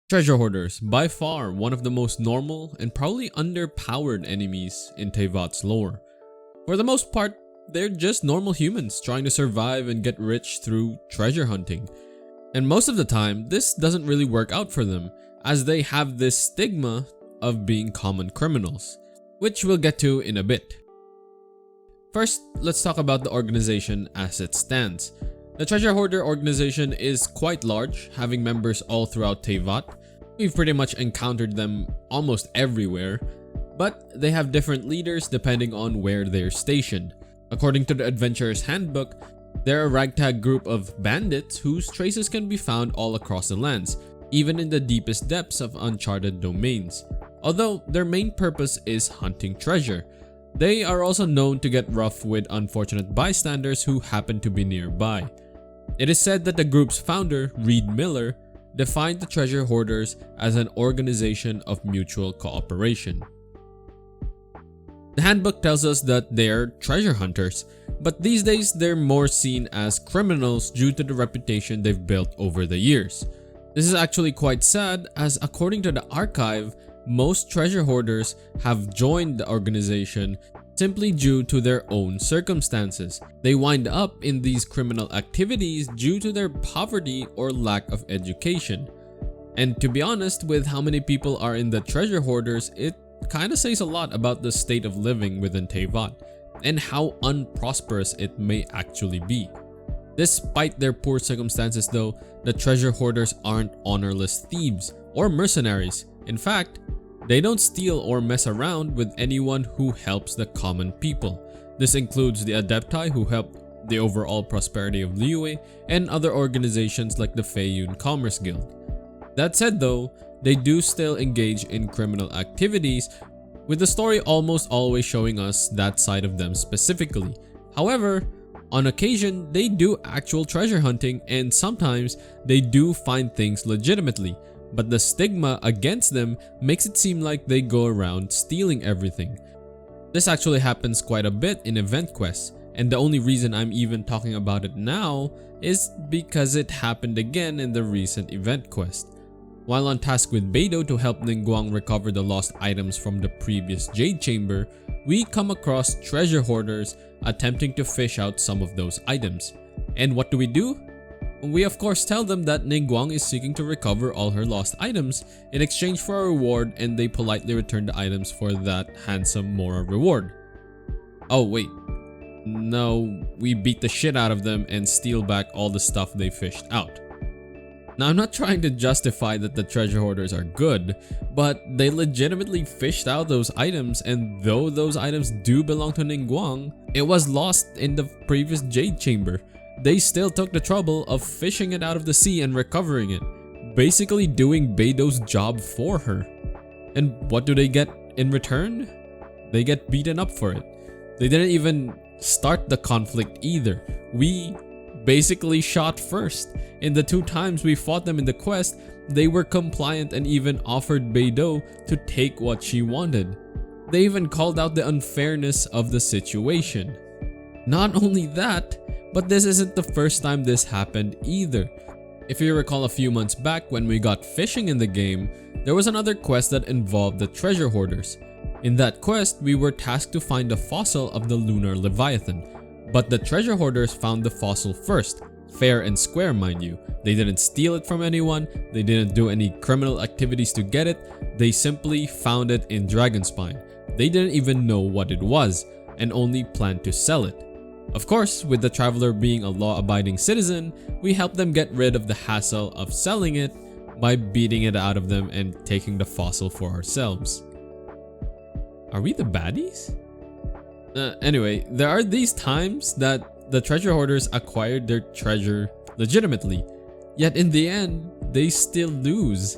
Treasure Hoarders, by far one of the most normal and probably underpowered enemies in Teyvat's lore. For the most part, they're just normal humans trying to survive and get rich through treasure hunting. And most of the time, this doesn't really work out for them, as they have this stigma of being common criminals, which we'll get to in a bit. First, let's talk about the organization as it stands. The Treasure Hoarder organization is quite large, having members all throughout Teyvat. We've pretty much encountered them almost everywhere, but they have different leaders depending on where they're stationed. According to the Adventurer's Handbook, they're a ragtag group of bandits whose traces can be found all across the lands, even in the deepest depths of uncharted domains. Although their main purpose is hunting treasure, they are also known to get rough with unfortunate bystanders who happen to be nearby. It is said that the group's founder, Reed Miller, defined the Treasure Hoarders as an organization of mutual cooperation. The handbook tells us that they're treasure hunters, but these days they're more seen as criminals due to the reputation they've built over the years. This is actually quite sad, as according to the archive, most treasure hoarders have joined the organization simply due to their own circumstances. They wind up in these criminal activities due to their poverty or lack of education. And to be honest, with how many people are in the treasure hoarders, it kinda says a lot about the state of living within Teyvat and how unprosperous it may actually be. Despite their poor circumstances though, the treasure hoarders aren't honorless thieves or mercenaries. In fact, they don't steal or mess around with anyone who helps the common people. This includes the Adepti who help the overall prosperity of Liyue and other organizations like the Feiyun Commerce Guild. That said though, they do still engage in criminal activities, with the story almost always showing us that side of them specifically. However, on occasion, they do actual treasure hunting and sometimes they do find things legitimately. But the stigma against them makes it seem like they go around stealing everything. This actually happens quite a bit in event quests, and the only reason I'm even talking about it now is because it happened again in the recent event quest. While on task with Beidou to help Ningguang recover the lost items from the previous Jade Chamber, we come across treasure hoarders attempting to fish out some of those items. And what do? We of course tell them that Ningguang is seeking to recover all her lost items in exchange for a reward, and they politely return the items for that handsome Mora reward. Oh wait, no, we beat the shit out of them and steal back all the stuff they fished out. Now I'm not trying to justify that the treasure hoarders are good, but they legitimately fished out those items, and though those items do belong to Ningguang, it was lost in the previous Jade Chamber. They still took the trouble of fishing it out of the sea and recovering it, basically doing Beidou's job for her. And what do they get in return? They get beaten up for it. They didn't even start the conflict either. We basically shot first. In the 2 times we fought them in the quest, they were compliant and even offered Beidou to take what she wanted. They even called out the unfairness of the situation. Not only that, but this isn't the first time this happened either. If you recall a few months back when we got fishing in the game, there was another quest that involved the treasure hoarders. In that quest, we were tasked to find the fossil of the lunar leviathan, but the treasure hoarders found the fossil first, fair and square mind you. They didn't steal it from anyone, they didn't do any criminal activities to get it, they simply found it in Dragonspine. They didn't even know what it was, and only planned to sell it. Of course, with the traveler being a law-abiding citizen, we help them get rid of the hassle of selling it by beating it out of them and taking the fossil for ourselves. Are we the baddies? Anyway, there are these times that the treasure hoarders acquired their treasure legitimately, yet in the end, they still lose.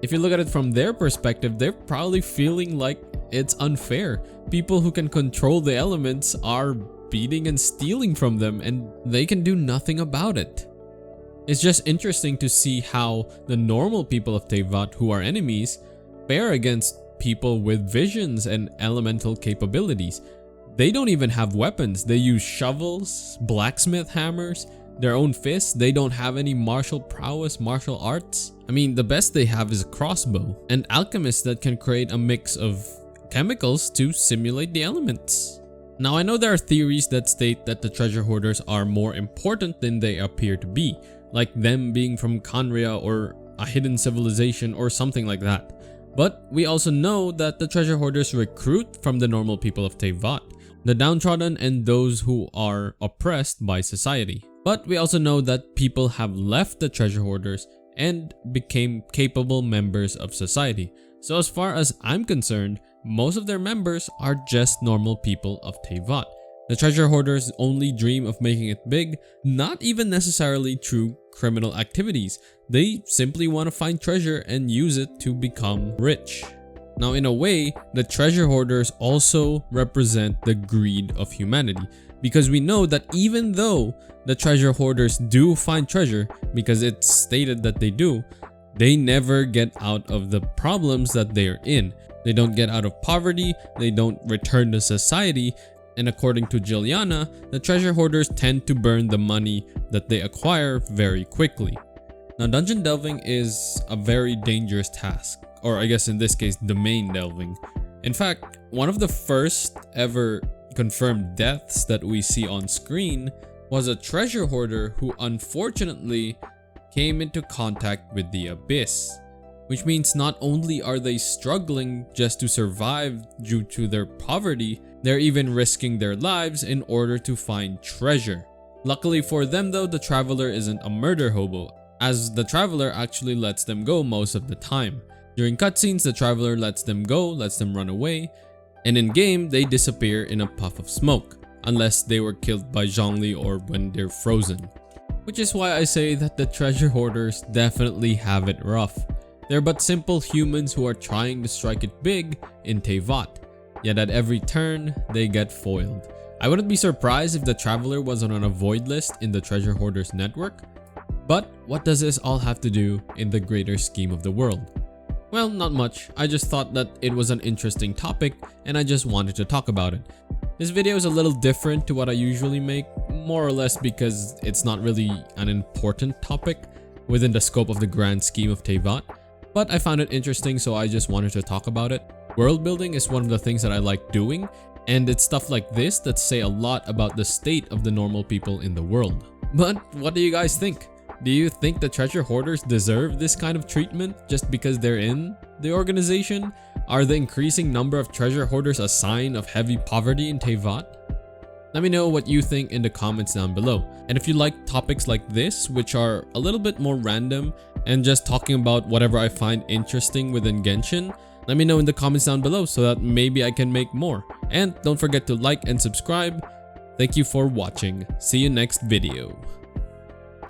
If you look at it from their perspective, they're probably feeling like it's unfair. People who can control the elements are beating and stealing from them, and they can do nothing about it. It's just interesting to see how the normal people of Teyvat who are enemies fare against people with visions and elemental capabilities. They don't even have weapons. They use shovels, blacksmith hammers. their own fists. They don't have any martial prowess, martial arts. I mean, the best they have is a crossbow, and alchemists that can create a mix of chemicals to simulate the elements. Now, I know there are theories that state that the treasure hoarders are more important than they appear to be, like them being from Khaenri'ah or a hidden civilization or something like that. But we also know that the treasure hoarders recruit from the normal people of Teyvat, the downtrodden and those who are oppressed by society. But we also know that people have left the treasure hoarders and became capable members of society. So as far as I'm concerned, most of their members are just normal people of Teyvat. The treasure hoarders only dream of making it big, not even necessarily through criminal activities. They simply want to find treasure and use it to become rich. Now, in a way, the treasure hoarders also represent the greed of humanity, because we know that even though the treasure hoarders do find treasure, because it's stated that they do, they never get out of the problems that they're in. They don't get out of poverty, they don't return to society, and according to Juliana, the treasure hoarders tend to burn the money that they acquire very quickly. Now, dungeon delving is a very dangerous task, or I guess in this case, domain delving. In fact, one of the first ever confirmed deaths that we see on screen was a treasure hoarder who unfortunately came into contact with the abyss. Which means not only are they struggling just to survive due to their poverty, they're even risking their lives in order to find treasure. Luckily for them though, the traveler isn't a murder hobo, as the traveler actually lets them go most of the time. During cutscenes, the traveler lets them go, lets them run away, and in game, they disappear in a puff of smoke, unless they were killed by Zhongli or when they're frozen. Which is why I say that the treasure hoarders definitely have it rough. They're but simple humans who are trying to strike it big in Teyvat, yet at every turn, they get foiled. I wouldn't be surprised if the traveler was on a void list in the treasure hoarders network, but what does this all have to do in the greater scheme of the world? Well, not much. I just thought that it was an interesting topic and I just wanted to talk about it. This video is a little different to what I usually make, more or less because it's not really an important topic within the scope of the grand scheme of Teyvat. But I found it interesting, so I just wanted to talk about it. World building is one of the things that I like doing, and it's stuff like this that say a lot about the state of the normal people in the world. But what do you guys think? Do you think the treasure hoarders deserve this kind of treatment just because they're in the organization? Are the increasing number of treasure hoarders a sign of heavy poverty in Teyvat? Let me know what you think in the comments down below. And if you like topics like this, which are a little bit more random and just talking about whatever I find interesting within Genshin, let me know in the comments down below so that maybe I can make more. And don't forget to like and subscribe. Thank you for watching. See you next video.